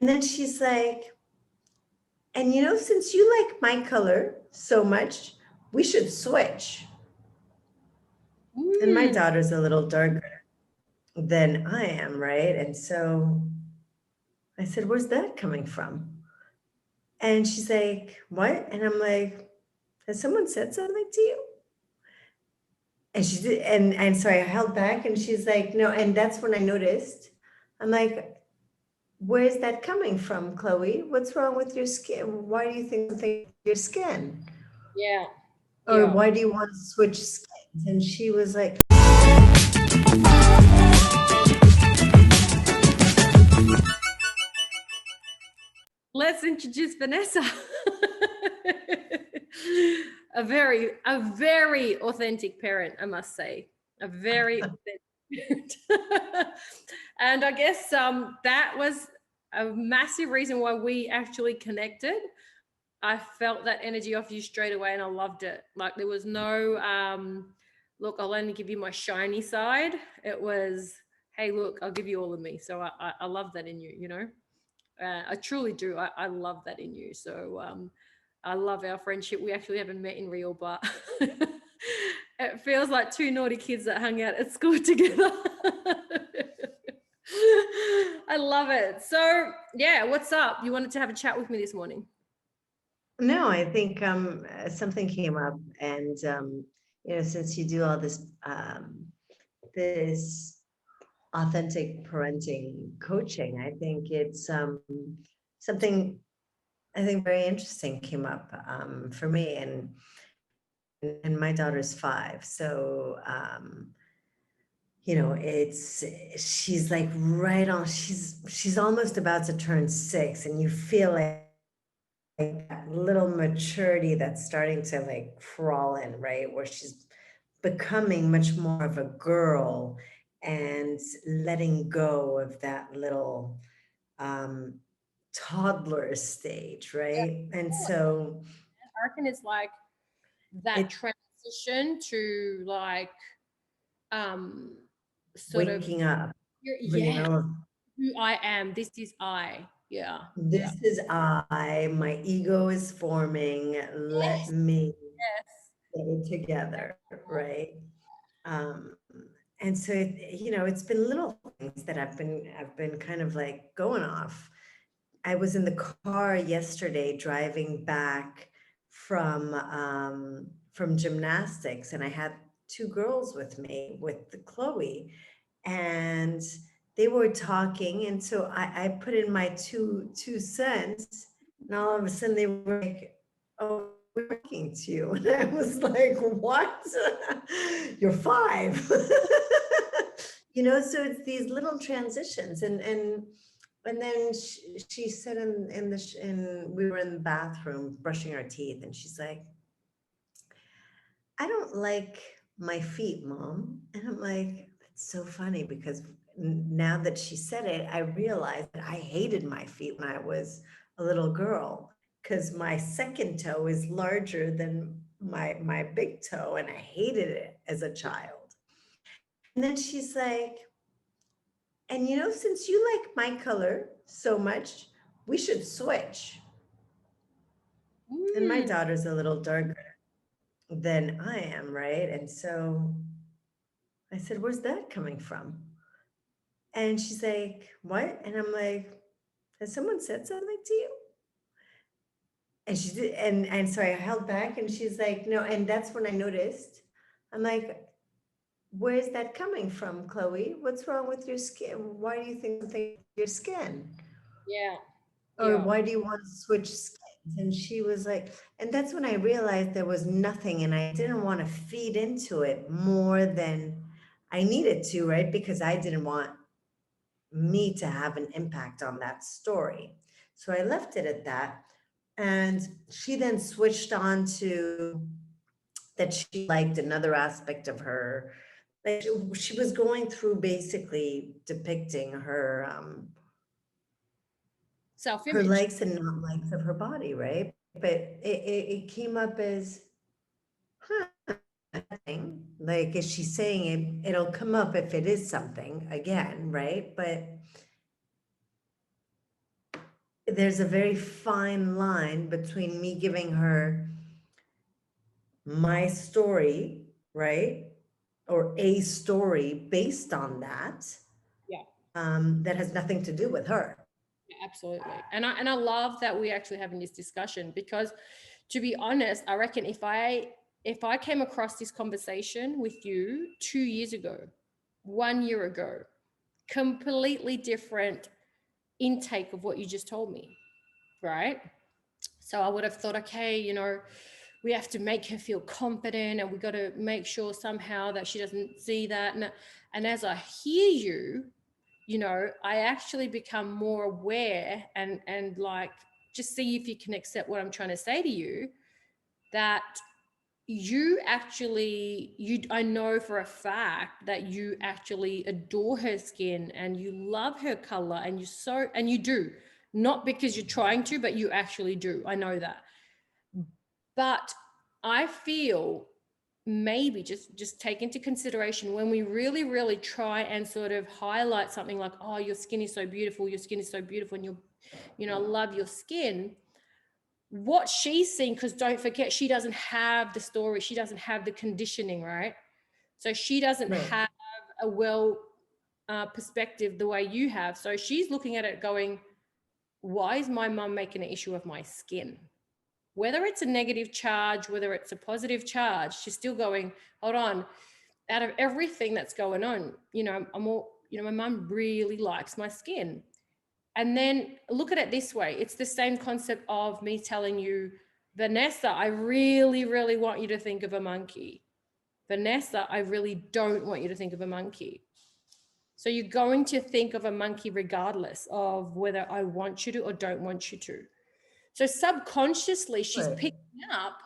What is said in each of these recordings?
then she's like, and since you like my color so much, we should switch. And my daughter's a little darker than I am, right? And so I said, where's that coming from? And she's like, what? And I'm like, has someone said something to you? And she did, and so I held back, and she's like, no. And that's when I noticed. I'm like, where's that coming from, Chloe? What's wrong with your skin? Why do you think something your skin? Yeah. Or Yeah. why do you want to switch skins? And she was like, Let's introduce Vanessa. a very authentic parent, I must say. A very authentic parent. And I guess that was a massive reason why we actually connected. I felt that energy off you straight away and I loved it. Like there was no look, I'll only give you my shiny side. It was, hey, look, I'll give you all of me. So I love that in you, you know. I truly do. I love that in you. So I love our friendship. We actually haven't met in real, but it feels like two naughty kids that hung out at school together. I love it. So yeah, what's up? You wanted to have a chat with me this morning? no, I think something came up, and since you do all this authentic parenting coaching, I think it's something I think very interesting came up for me, and my daughter's 5, so it's she's like right on. She's almost about to turn 6, and you feel like that little maturity that's starting to like crawl in, right? Where she's becoming much more of a girl and letting go of that little um, toddler stage, Yeah, right? And so I reckon it's like that it transition to like um sort of waking up, yeah, of who I am. This is I. Yeah. Yeah. this is my ego is forming, let Yes. me Yes. get it together, right? Um, and so it's been little things that I've been kind of like going off. I was in the car yesterday driving back from gymnastics, and I had two girls with me with the Chloe, and they were talking, and so I put in my two cents, and all of a sudden they were like, "Oh, we're talking to you," and I was like, "What? You're 5." So it's these little transitions, and then she said in we were in the bathroom brushing our teeth, and she's like, I don't like my feet, Mom. And I'm like, that's so funny, because now that she said it, I realized that I hated my feet when I was a little girl, because my second toe is larger than my big toe, and I hated it as a child. And then she's like, and since you like my color so much, we should switch. And my Mm. daughter's a little darker than I am, right? And so I said, where's that coming from? And she's like, what? And I'm like, has someone said something to you? And she did, and so I held back, and she's like, no. And that's when I noticed. I'm like, where's that coming from, Chloe? What's wrong with your skin? Why do you think something your skin? Yeah. Or Yeah. why do you want to switch skins? And she was like, and that's when I realized there was nothing, and I didn't want to feed into it more than I needed to, right? Because I didn't want me to have an impact on that story. So I left it at that. And she then switched on to that she liked another aspect of her. Like she was going through basically depicting Self her image. likes and not likes of her body, right? But it came up as, huh, nothing. Like, is she saying it? It'll come up if it is something again, right? But there's a very fine line between me giving her my story, right? Or a story based on that, Yeah. that has nothing to do with her. Yeah, absolutely. And I love that we're actually having this discussion, because to be honest, I reckon if I came across this conversation with you 2 years ago, 1 year ago, completely different intake of what you just told me, right? So I would have thought, okay, we have to make her feel confident, and we got to make sure somehow that she doesn't see that. And as I hear you, I actually become more aware, and like, just see if you can accept what I'm trying to say to you, that I know for a fact that you actually adore her skin, and you love her color, and you do, not because you're trying to, but you actually do. I know that. But I feel, maybe just take into consideration, when we really, really try and sort of highlight something like, oh, your skin is so beautiful, your skin is so beautiful, and love your skin, what she's seeing, because don't forget, she doesn't have the story, she doesn't have the conditioning, right? So she doesn't Right, have a well perspective the way you have. So she's looking at it going, why is my mum making an issue of my skin? Whether it's a negative charge, whether it's a positive charge, she's still going, hold on, out of everything that's going on, I'm all, my mum really likes my skin. And then look at it this way. It's the same concept of me telling you, Vanessa, I really, really want you to think of a monkey. Vanessa, I really don't want you to think of a monkey. So you're going to think of a monkey regardless of whether I want you to or don't want you to. So subconsciously, she's right, picking up,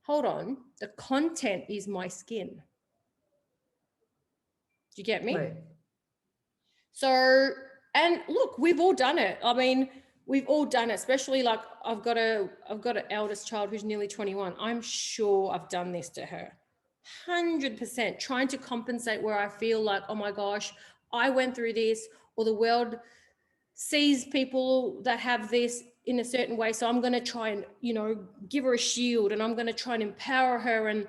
hold on, the content is my skin. Do you get me? right. So, and look, we've all done it. I mean, we've all done it, especially like I've got an eldest child who's nearly 21. I'm sure I've done this to her. 100% trying to compensate where I feel like, oh my gosh, I went through this, or the world sees people that have this in a certain way. So I'm going to try and, give her a shield, and I'm going to try and empower her.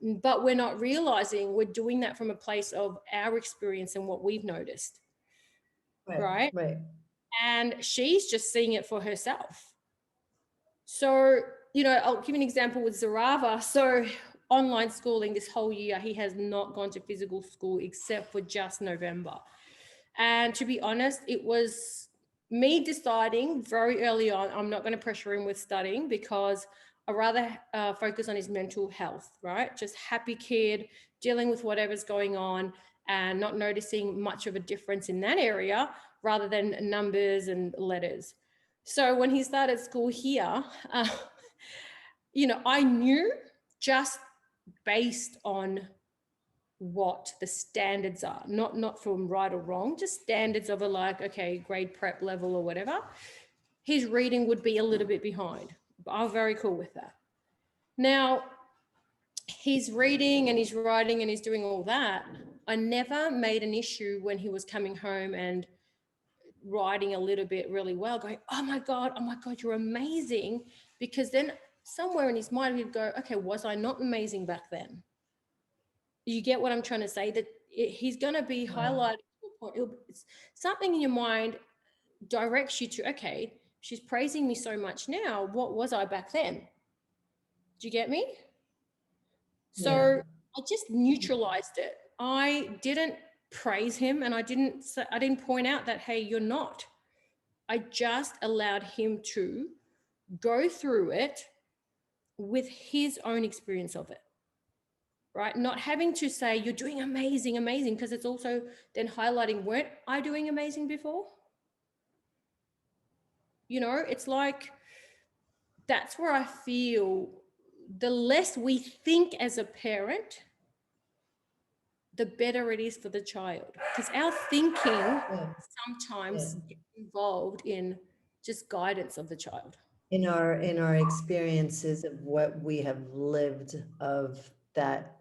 But we're not realizing we're doing that from a place of our experience and what we've noticed. Right, Right. right, And she's just seeing it for herself. So, I'll give you an example with Zarava. So online schooling this whole year, he has not gone to physical school except for just November. And to be honest, it was me deciding very early on, I'm not going to pressure him with studying, because I rather focus on his mental health, right? Just happy kid, dealing with whatever's going on, and not noticing much of a difference in that area, rather than numbers and letters. So when he started school here, I knew, just based on what the standards are, not from right or wrong, just standards of a, like, okay, grade prep level or whatever, his reading would be a little bit behind. But I'm very cool with that. Now, he's reading and he's writing and he's doing all that. I never made an issue when he was coming home and writing a little bit really well, going, oh my God, you're amazing. Because then somewhere in his mind, he'd go, okay, was I not amazing back then? You get what I'm trying to say? That he's going to be right. highlighted to a point. It's something in your mind directs you to, okay, she's praising me so much now. What was I back then? Do you get me? Yeah, So I just neutralized it. I didn't praise him, and I didn't point out that, hey, you're not. I just allowed him to go through it with his own experience of it. Right? Not having to say you're doing amazing, amazing, because it's also then highlighting, weren't I doing amazing before? It's like, that's where I feel the less we think as a parent, the better it is for the child. Because our thinking yeah, yeah. sometimes gets involved in just guidance of the child. In our experiences of what we have lived of that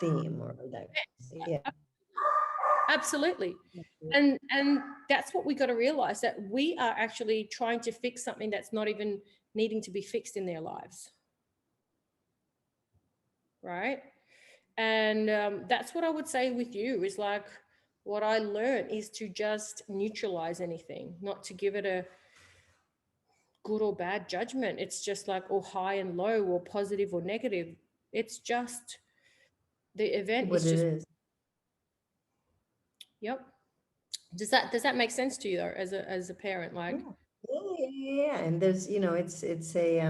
theme or that, yeah. Absolutely. And that's what we got to realize, that we are actually trying to fix something that's not even needing to be fixed in their lives, right? And that's what I would say with you is like, what I learned is to just neutralize anything, not to give it a good or bad judgment. It's just like, or high and low, or positive or negative. It's just, the event What is it just, is. yep. Does that make sense to you though, as a parent? Yeah. Like, Yeah, yeah, yeah, yeah. And there's, it's a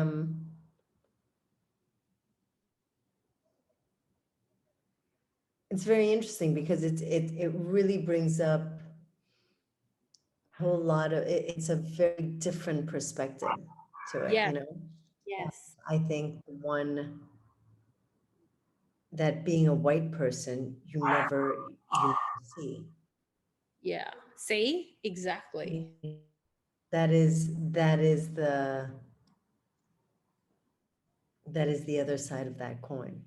it's very interesting because it really brings up a whole lot of it's a very different perspective to it, yes, Uh, yes, I think one that being a white person, you never see. yeah. See, exactly. That is the other side of that coin.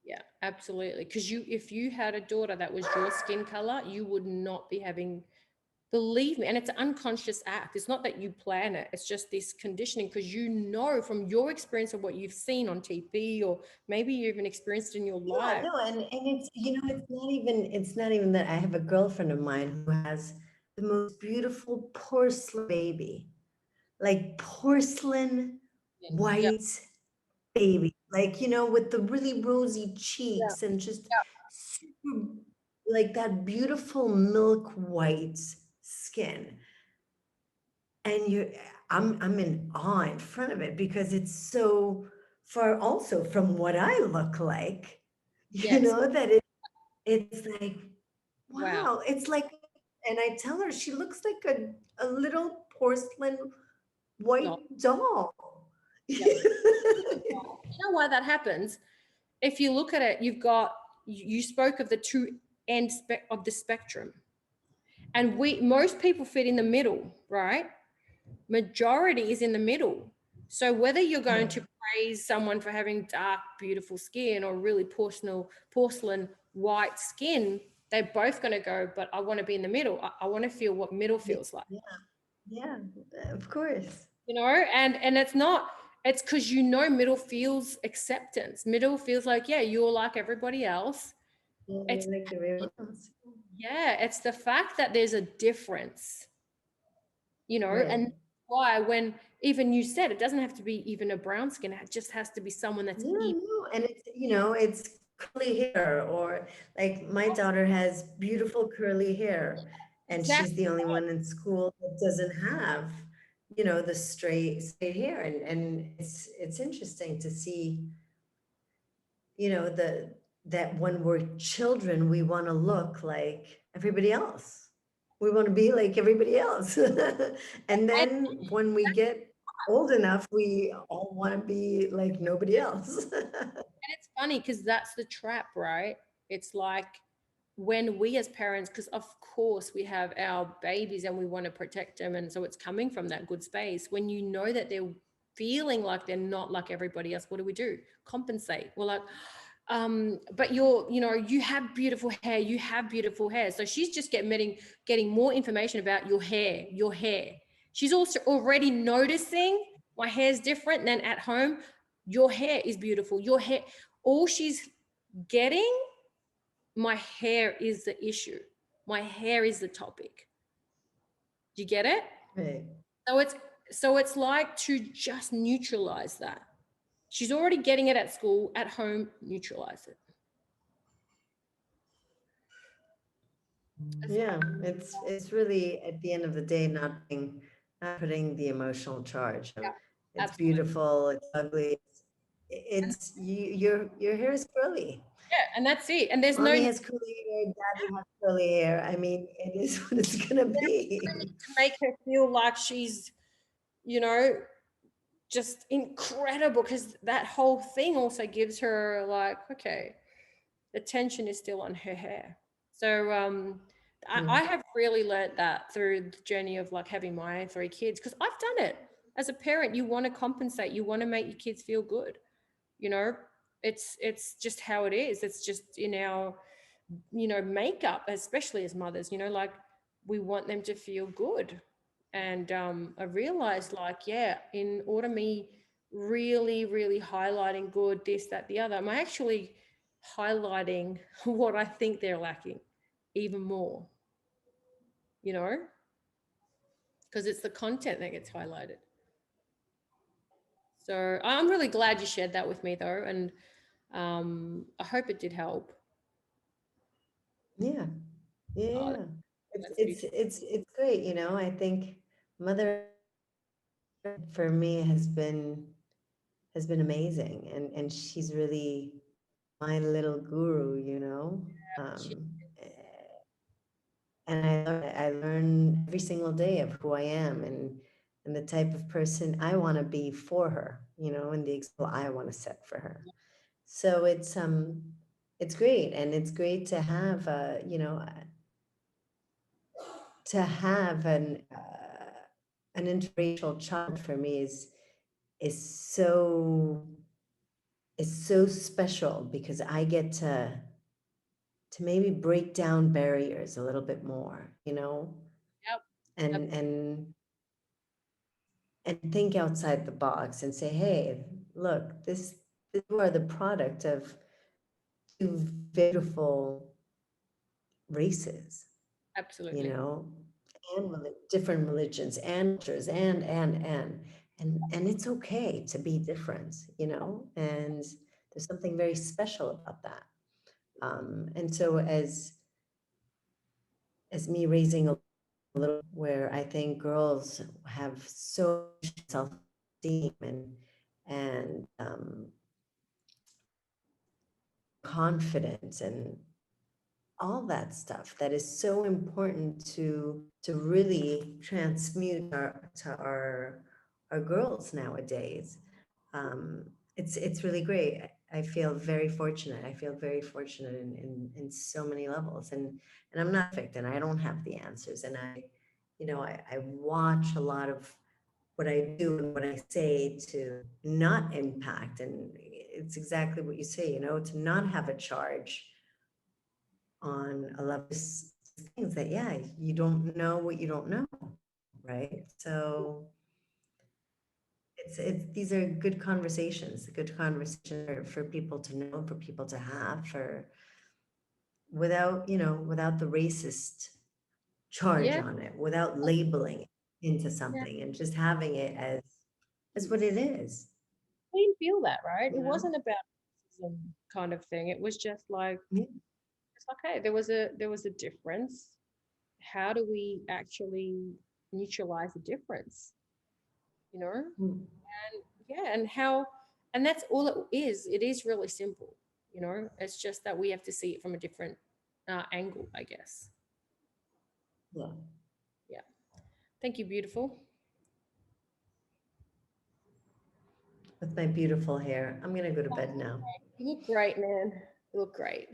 Yeah, absolutely. Because if you had a daughter that was your skin color, you would not be having, believe me, and it's an unconscious act. It's not that you plan it, it's just this conditioning, because you know from your experience of what you've seen on TV, or maybe you even experienced in your Yeah, life. no, and it's not even that. I have a girlfriend of mine who has the most beautiful porcelain baby, like porcelain Yep. white baby, like, with the really rosy Yeah. cheeks and just super, like that beautiful milk white skin. And I'm in awe in front of it because it's so far also from what I look like, Yes. that it's like, Wow. wow, it's like, and I tell her she looks like a little porcelain No. white doll. Yep. You know why that happens? If you look at it, you spoke of the two ends of the spectrum, and most people fit in the middle, right? Majority is in the middle. So whether you're going Yeah, to praise someone for having dark, beautiful skin, or really porcelain white skin, they're both going to go, but I want to be in the middle. I want to feel what middle yeah, feels like, yeah, yeah, of course. and it's because middle feels acceptance. Middle feels like, yeah, you're like everybody else. Yeah, It's, like everyone else. yeah, it's the fact that there's a difference, Right. and why, when even you said it doesn't have to be even a brown skin, it just has to be someone that's No, even. no, and it's curly hair, or like my daughter has beautiful curly hair, and she's Exactly. the only one in school that doesn't have, the straight hair, and it's interesting to see, that when we're children, we want to look like everybody else. We want to be like everybody else. And And then when we get old enough, we all want to be like nobody else. it's funny because that's the trap, right? It's like, when we as parents, because of course we have our babies and we want to protect them, and so it's coming from that good space. When you know that they're feeling like they're not like everybody else, what do? Compensate. We're like, but you have beautiful hair, you have beautiful hair. So she's just getting more information about your hair. She's also already noticing my hair's different than at home. Your hair is beautiful. Your hair, all she's getting, my hair is the issue. My hair is the topic. Do you get it? Right. So it's like to just neutralize that. She's already getting it at school, at home, neutralize it. It's Yeah, it's really at the end of the day not putting the emotional charge of it's absolutely. beautiful, it's ugly, your hair is curly. Yeah, and that's it. And there's no Mommy need has curly hair, daddy has curly hair. I mean, it is what it's gonna be. to make her feel like she's, you know, just incredible, because that whole thing also gives her like, okay, the tension is still on her hair. So I Yeah. have really learnt that through the journey of like having my three kids, because I've done it. As a parent, you want to compensate, you want to make your kids feel good. You know, it's just how it is. It's just in our makeup, especially as mothers, like we want them to feel good. And I realized, like, yeah, in order me really, really highlighting good, this, that, the other, I'm actually highlighting what I think they're lacking even more, you know, because it's the content that gets highlighted. So I'm really glad you shared that with me, though. And I hope it did help. Yeah, yeah, Oh, yeah. It's that's it's beautiful. it's it's great, you know. I think mother for me has been amazing, and she's really my little guru, you know. Eh, and I learn every single day of who I am and the type of person I want to be for her, you know, and the example I want to set for her. So it's great, and it's great to have to have an interracial child for me is so is so special because I get to maybe break down barriers a little bit more, you know, Yep. Yep. and and and think outside the box and say, hey, look, you are the product of two beautiful races, you Absolutely. know, and different religions and cultures and it's okay to be different, you know, and there's something very special about that. And so as me raising a little where I think girls have so much self-esteem and confidence and all that stuff that is so important to really transmute our girls nowadays. It's really great. I feel very fortunate. I feel very fortunate in so many levels. And I'm not perfect and I don't have the answers. And I watch a lot of what I do and what I say to not impact. And it's exactly what you say, you know, to not have a charge on a level of things that, yeah, you don't know what you don't know, right? So these are good conversations for people to know, for people to have, for without the racist charge Yeah. on it, without labeling it into Yeah. something and just having it as what it is, We didn't feel that, right? It you know? wasn't about racism kind of thing. It was just like, Yeah. it's like, hey, there was a difference. How do we actually neutralize the difference? You know? Mm. Yeah, and that's all it is. It is really simple. It's just that we have to see it from a different angle, I guess. Yeah. Yeah. Thank you, beautiful. With my beautiful hair, I'm gonna go to bed now. You look great, man. You look great.